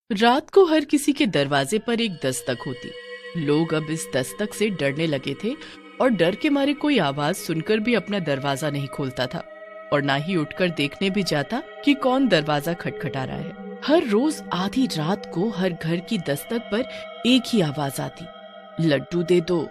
रात को हर किसी के दरवाजे पर एक दस्तक होती। लोग अब इस दस्तक से डरने लगे थे और डर के मारे कोई आवाज सुनकर भी अपना दरवाजा नहीं खोलता था और ना ही उठकर देखने भी जाता कि कौन दरवाजा खटखटा रहा है। हर रोज आधी रात को हर घर की दस्तक पर एक ही आवाज आती, लड्डू दे दो,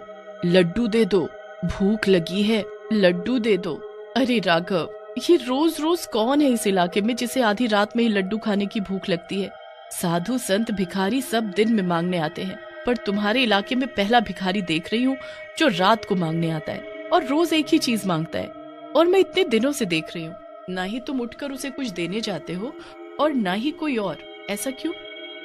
लड्डू दे दो, भूख लगी है, लड्डू दे दो। अरे राघव, ये रोज रोज कौन है इस इलाके में जिसे आधी रात में ही लड्डू खाने की भूख लगती है? साधु संत भिखारी सब दिन में मांगने आते हैं, पर तुम्हारे इलाके में पहला भिखारी देख रही हूँ जो रात को मांगने आता है और रोज एक ही चीज मांगता है। और मैं इतने दिनों से देख रही हूँ, ना ही तुम उठकर उसे कुछ देने जाते हो और ना ही कोई और। ऐसा क्यों?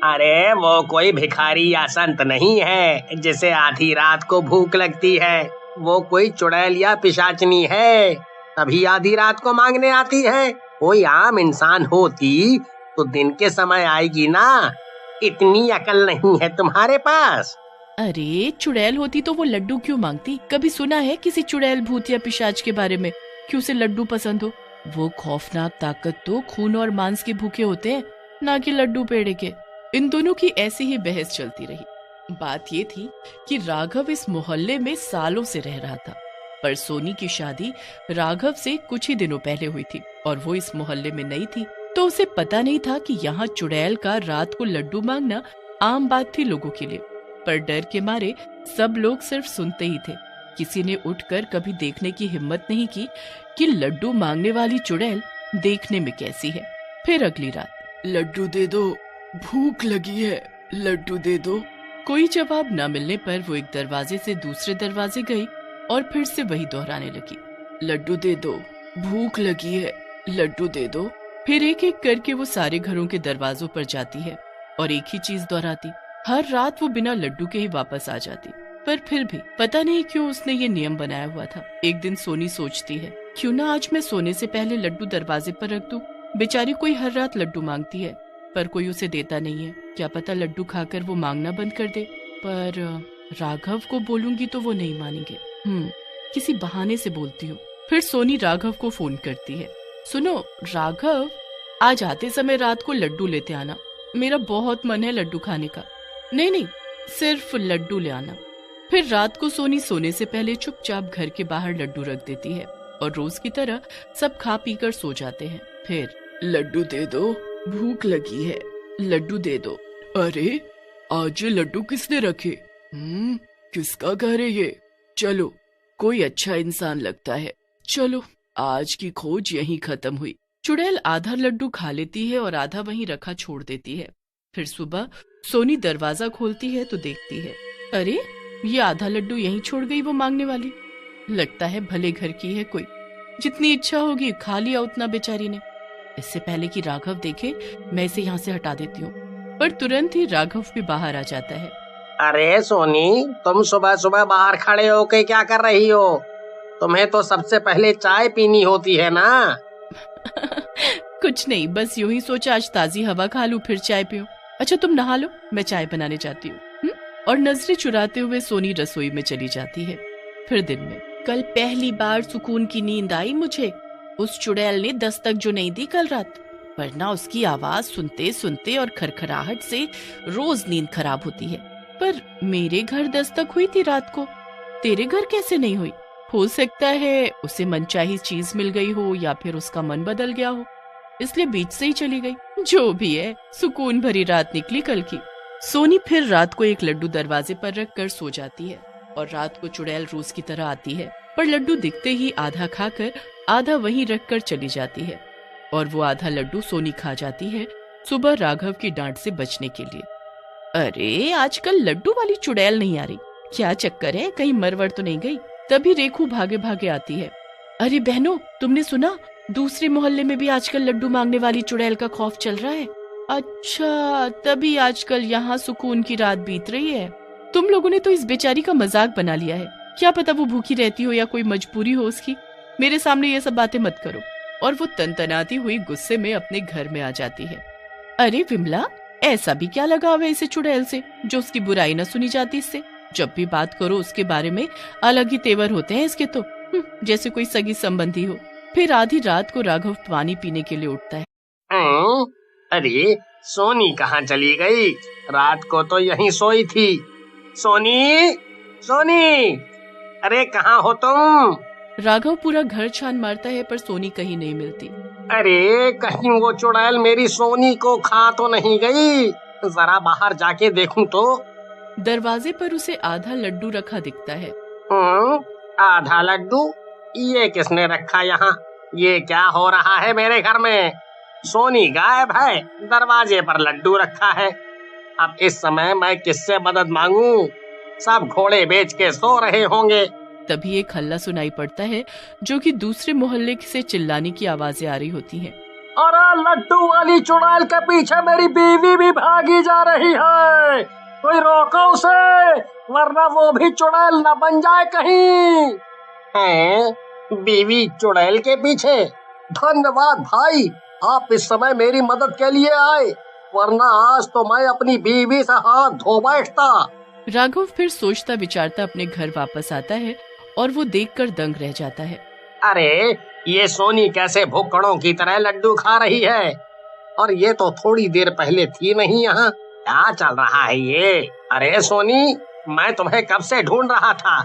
अरे वो कोई भिखारी या संत नहीं है जिसे आधी रात को भूख लगती है। वो कोई चुड़ैल या पिशाचनी है, तभी आधी रात को मांगने आती है। कोई आम इंसान होती तो दिन के समय आएगी ना। इतनी अकल नहीं है तुम्हारे पास। अरे चुड़ैल होती तो वो लड्डू क्यों मांगती? कभी सुना है किसी चुड़ैल भूत या पिशाच के बारे में कि उसे लड्डू पसंद हो? वो खौफनाक ताकत तो खून और मांस के भूखे होते हैं, ना कि लड्डू पेड़े के। इन दोनों की ऐसी ही बहस चलती रही। बात ये थी कि राघव इस मोहल्ले में सालों से रह रहा था, पर सोनी की शादी राघव से कुछ ही दिनों पहले हुई थी और वो इस मोहल्ले में नई थी, तो उसे पता नहीं था कि यहाँ चुड़ैल का रात को लड्डू मांगना आम बात थी लोगों के लिए। पर डर के मारे सब लोग सिर्फ सुनते ही थे। किसी ने उठकर कभी देखने की हिम्मत नहीं की कि लड्डू मांगने वाली चुड़ैल देखने में कैसी है। फिर अगली रात, लड्डू दे दो, भूख लगी है, लड्डू दे दो। कोई जवाब न मिलने पर वो एक दरवाजे से दूसरे दरवाजे गई और फिर से वही दोहराने लगी, लड्डू दे दो, भूख लगी है, लड्डू दे दो। फिर एक एक करके वो सारे घरों के दरवाजों पर जाती है और एक ही चीज दोहराती। हर रात वो बिना लड्डू के ही वापस आ जाती, पर फिर भी पता नहीं क्यों उसने ये नियम बनाया हुआ था। एक दिन सोनी सोचती है, क्यों ना आज मैं सोने से पहले लड्डू दरवाजे पर रख दूं। बेचारी कोई हर रात लड्डू मांगती है, पर कोई उसे देता नहीं है। क्या पता लड्डू खाकर वो मांगना बंद कर दे। पर राघव को बोलूंगी तो वो नहीं मानेंगे। किसी बहाने से बोलती हूँ। फिर सोनी राघव को फोन करती है, सुनो राघव, आज आते समय रात को लड्डू लेते आना, मेरा बहुत मन है लड्डू खाने का। नहीं, सिर्फ लड्डू ले आना। फिर रात को सोनी सोने से पहले चुपचाप घर के बाहर लड्डू रख देती है और रोज की तरह सब खा पी कर सो जाते हैं। फिर लड्डू दे दो, भूख लगी है, लड्डू दे दो। अरे आज ये लड्डू किसने रखे? किसका घर है ये? चलो, कोई अच्छा इंसान लगता है। चलो, आज की खोज यहीं खत्म हुई। चुड़ैल आधा लड्डू खा लेती है और आधा वहीं रखा छोड़ देती है। फिर सुबह सोनी दरवाजा खोलती है तो देखती है, अरे ये आधा लड्डू यहीं छोड़ गई वो मांगने वाली। लगता है भले घर की है कोई, जितनी इच्छा होगी खा लिया उतना बेचारी ने। इससे पहले कि राघव देखे, मैं इसे यहाँ से हटा देती हूँ। पर तुरंत ही राघव भी बाहर आ जाता है। अरे सोनी, तुम सुबह सुबह बाहर खड़े होके क्या कर रही हो? तुम्हें तो सबसे पहले चाय पीनी होती है ना। कुछ नहीं, बस यूं ही सोचा आज ताजी हवा खा लूं फिर चाय पीऊं। अच्छा तुम नहा लो, मैं चाय बनाने जाती हूँ। और नजरें चुराते हुए सोनी रसोई में चली जाती है। फिर दिन में, कल पहली बार सुकून की नींद आई मुझे। उस चुड़ैल ने दस्तक जो नहीं दी कल रात, वरना उसकी आवाज सुनते सुनते और खरखराहट से रोज नींद खराब होती है। पर मेरे घर दस्तक हुई थी रात को, तेरे घर कैसे नहीं हुई? हो सकता है उसे मनचाही चीज मिल गई हो या फिर उसका मन बदल गया हो, इसलिए बीच से ही चली गई। जो भी है, सुकून भरी रात निकली कल की। सोनी फिर रात को एक लड्डू दरवाजे पर रख कर सो जाती है और रात को चुड़ैल रोज की तरह आती है, पर लड्डू दिखते ही आधा खाकर आधा वहीं रख कर चली जाती है और वो आधा लड्डू सोनी खा जाती है सुबह राघव की डांट से बचने के लिए। अरे आजकल लड्डू वाली चुड़ैल नहीं आ रही, क्या चक्कर है? कहीं मरवर तो नहीं गई? तभी रेखू भागे भागे आती है। अरे बहनों, तुमने सुना दूसरे मोहल्ले में भी आजकल लड्डू मांगने वाली चुड़ैल का खौफ चल रहा है? अच्छा, तभी आजकल यहाँ सुकून की रात बीत रही है। तुम लोगों ने तो इस बेचारी का मजाक बना लिया है। क्या पता वो भूखी रहती हो या कोई मजबूरी हो उसकी। मेरे सामने ये सब बातें मत करो। और वो तनतनाती हुई गुस्से में अपने घर में आ जाती है। अरे विमला, ऐसा भी क्या लगाव है इसे चुड़ैल से जो उसकी बुराई न सुनी जाती इससे? जब भी बात करो उसके बारे में अलग ही तेवर होते हैं इसके तो, जैसे कोई सगी संबंधी हो। फिर आधी रात को राघव पानी पीने के लिए उठता है। अरे सोनी कहाँ चली गई? रात को तो यहीं सोई थी। सोनी, सोनी, अरे कहाँ हो तुम? राघव पूरा घर छान मारता है पर सोनी कहीं नहीं मिलती। अरे कहीं वो चुड़ैल मेरी सोनी को खा तो नहीं गई? जरा बाहर जाके देखूं तो। दरवाजे पर उसे आधा लड्डू रखा दिखता है। आधा लड्डू? ये किसने रखा यहाँ? ये क्या हो रहा है मेरे घर में? सोनी गायब है, दरवाजे पर लड्डू रखा है। अब इस समय मैं किससे मदद मांगू? सब घोड़े बेच के सो रहे होंगे। तभी एक हल्ला सुनाई पड़ता है जो कि दूसरे मोहल्ले से चिल्लाने की आवाजें आ रही होती हैं। अरे लड्डू वाली चुड़ैल के पीछे मेरी बीवी भी भागी जा रही है, कोई रोको उसे, वरना वो भी चुड़ैल न बन जाए कहीं। हैं? बीवी चुड़ैल के पीछे? धन्यवाद भाई, आप इस समय मेरी मदद के लिए आए, वरना आज तो मैं अपनी बीवी से हाथ धो बैठता। राघव फिर सोचता विचारता अपने घर वापस आता है और वो देखकर दंग रह जाता है। अरे ये सोनी कैसे भुक्कड़ों की तरह लड्डू खा रही है? और ये तो थोड़ी देर पहले थी नहीं यहाँ। क्या चल रहा है ये? अरे सोनी, मैं तुम्हें कब से ढूंढ रहा था,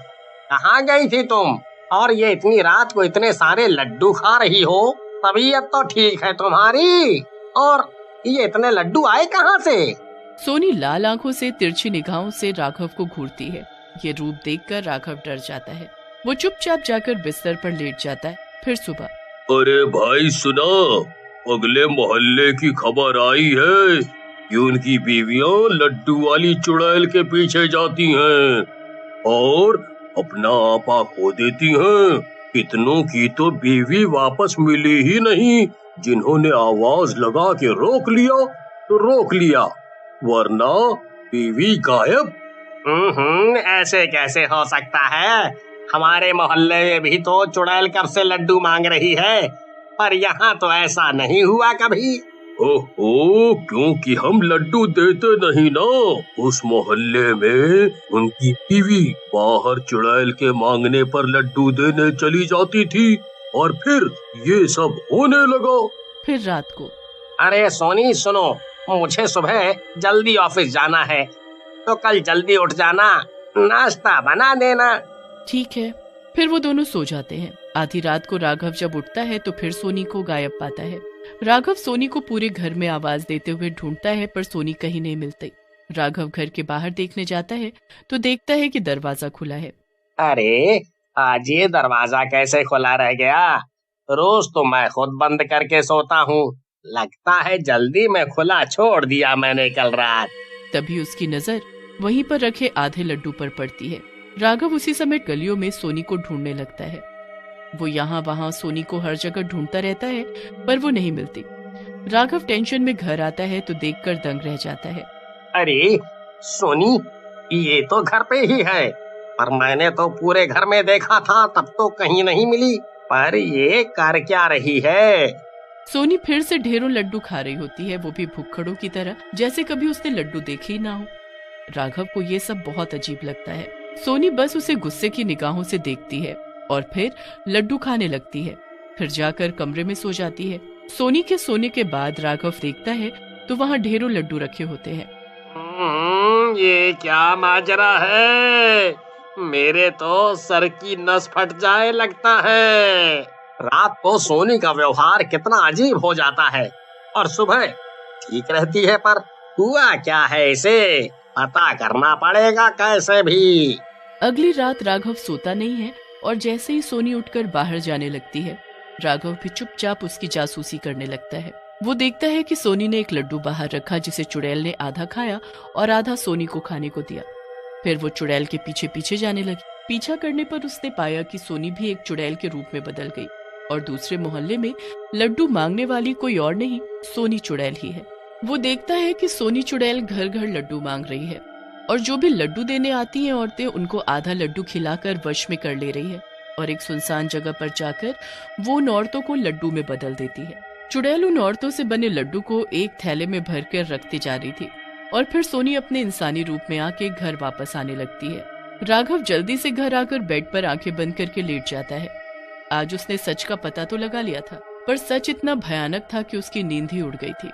कहाँ गई थी तुम? और ये इतनी रात को इतने सारे लड्डू खा रही हो? तबीयत तो ठीक है तुम्हारी? और ये इतने लड्डू आए कहाँ से? सोनी लाल आंखों से तिरछी निगाहों से राघव को घूरती है। ये रूप देखकर राघव डर जाता है। वो चुपचाप जाकर बिस्तर पर लेट जाता है। फिर सुबह, अरे भाई सुना, अगले मोहल्ले की खबर आई है कि उनकी बीवियां लड्डू वाली चुड़ैल के पीछे जाती हैं और अपना आपा खो देती हैं। कितनों की तो बीवी वापस मिली ही नहीं। जिन्होंने आवाज लगा के रोक लिया तो रोक लिया, वरना बीवी गायब। ऐसे कैसे हो सकता है? हमारे मोहल्ले में भी तो चुड़ैल कब से लड्डू मांग रही है, पर यहाँ तो ऐसा नहीं हुआ कभी। ओहो, क्योंकि हम लड्डू देते नहीं ना। उस मोहल्ले में उनकी बीवी बाहर चुड़ैल के मांगने पर लड्डू देने चली जाती थी और फिर ये सब होने लगा। फिर रात को, अरे सोनी सुनो, मुझे सुबह जल्दी ऑफिस जाना है, तो कल जल्दी उठ जाना, नाश्ता बना देना। ठीक है। फिर वो दोनों सो जाते हैं। आधी रात को राघव जब उठता है तो फिर सोनी को गायब पाता है। राघव सोनी को पूरे घर में आवाज देते हुए ढूंढता है पर सोनी कहीं नहीं मिलती। राघव घर के बाहर देखने जाता है तो देखता है कि दरवाजा खुला है। अरे आज ये दरवाजा कैसे खुला रह गया? रोज तो मैं खुद बंद करके सोता हूँ, लगता है जल्दी में खुला छोड़ दिया मैंने कल रात। तभी उसकी नजर वहीं पर रखे आधे लड्डू पर पड़ती है। राघव उसी समय गलियों में सोनी को ढूंढने लगता है। वो यहाँ वहाँ सोनी को हर जगह ढूंढता रहता है पर वो नहीं मिलती। राघव टेंशन में घर आता है तो देखकर दंग रह जाता है। अरे सोनी, ये तो घर पे ही है, पर मैंने तो पूरे घर में देखा था, तब तो कहीं नहीं मिली। पर ये कर क्या रही है? सोनी फिर से ढेरों लड्डू खा रही होती है, वो भी भुक्खड़ों की तरह, जैसे कभी उसने लड्डू देखे ही ना हो। राघव को ये सब बहुत अजीब लगता है। सोनी बस उसे गुस्से की निगाहों से देखती है और फिर लड्डू खाने लगती है। फिर जाकर कमरे में सो जाती है। सोनी के सोने के बाद राघव देखता है तो वहाँ ढेरों लड्डू रखे होते हैं। ये क्या माजरा है? मेरे तो सर की नस फट जाए लगता है। रात को सोनी का व्यवहार कितना अजीब हो जाता है और सुबह ठीक रहती है, पर हुआ क्या है इसे पता करना पड़ेगा कैसे भी। अगली रात राघव सोता नहीं है और जैसे ही सोनी उठकर बाहर जाने लगती है, राघव भी चुपचाप उसकी जासूसी करने लगता है। वो देखता है कि सोनी ने एक लड्डू बाहर रखा जिसे चुड़ैल ने आधा खाया और आधा सोनी को खाने को दिया। फिर वो चुड़ैल के पीछे पीछे जाने लगी। पीछा करने पर उसने पाया कि सोनी भी एक चुड़ैल के रूप में बदल गई और दूसरे मोहल्ले में लड्डू मांगने वाली कोई और नहीं, सोनी चुड़ैल ही है। वो देखता है कि सोनी चुड़ैल घर घर लड्डू मांग रही है और जो भी लड्डू देने आती हैं औरतें उनको आधा लड्डू खिलाकर वश में कर ले रही है और एक सुनसान जगह पर जाकर वो उन औरतों को लड्डू में बदल देती है। चुड़ैल उन औरतों से बने लड्डू को एक थैले में भरकर रखती जा रही थी और फिर सोनी अपने इंसानी रूप में आके घर वापस आने लगती है। राघव जल्दी से घर आकर बेड पर आंखें बंद करके लेट जाता है। आज उसने सच का पता तो लगा लिया था, पर सच इतना भयानक था कि उसकी नींद ही उड़ गई थी।